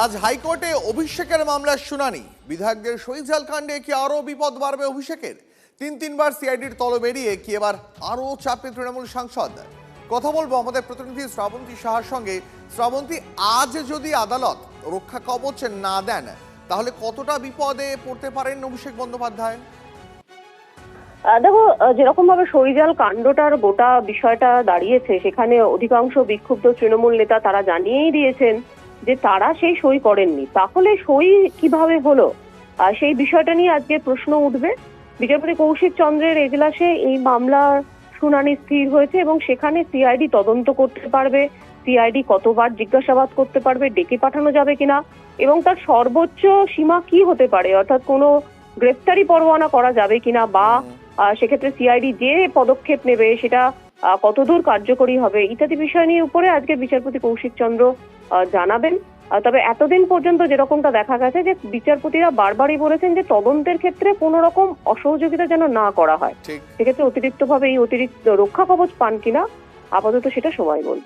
আজ হাইকোর্টে অভিষেকের মামলার শুনানি। বিধায়কদের সইজাল কাণ্ডে কি আরও বিপদ বাড়বে অভিষেকের? তিনবার সিআইডির তলব এড়িয়ে কি এবার আরও চাপে তৃণমূল সাংসদ? কথা বলবো আমাদের প্রতিনিধি শ্রাবন্তী সাহার সঙ্গে। শ্রাবন্তী, আজ যদি আদালত রক্ষা কবচ না দেন তাহলে কতটা বিপদে পড়তে পারেন অভিষেক বন্দ্যোপাধ্যায়? দেখো, যেরকম ভাবে সরিজাল কাণ্ডটার গোটা বিষয়টা দাঁড়িয়েছে, সেখানে অধিকাংশ বিক্ষুব্ধ তৃণমূল নেতা তারা জানিয়েই দিয়েছেন যে তারা সেই সই করেননি। তাহলে সই কিভাবে হলো, সেই বিষয়টা নিয়ে আজকে প্রশ্ন উঠবে। বিচারপতি কৌশিক চন্দ্রের এজলাসে এই মামলার শুনানি স্থির হয়েছে এবং সেখানে সিআইডি তদন্ত করতে পারবে, সিআইডি কতবার জিজ্ঞাসাবাদ করতে পারবে, ডেকে পাঠানো যাবে কিনা এবং তার সর্বোচ্চ সীমা কি হতে পারে, অর্থাৎ কোনো গ্রেফতারি পরোয়ানা করা যাবে কিনা বা সেক্ষেত্রে সিআইডি যে পদক্ষেপ নেবে সেটা কতদূর কার্যকরী হবে ইত্যাদি বিষয় নিয়ে উপরে আজকে বিচারপতি কৌশিক চন্দ্র জানাবেন। তবে এতদিন পর্যন্ত যেরকমটা দেখা গেছে যে বিচারপতিরা বারবারই বলেছেন যে তদন্তের ক্ষেত্রে কোনো রকম অসহযোগিতা যেন না করা হয়। সেক্ষেত্রে অতিরিক্তভাবে এই অতিরিক্ত রক্ষা কবচ পান কিনা আপাতত সেটা সময় বলবে।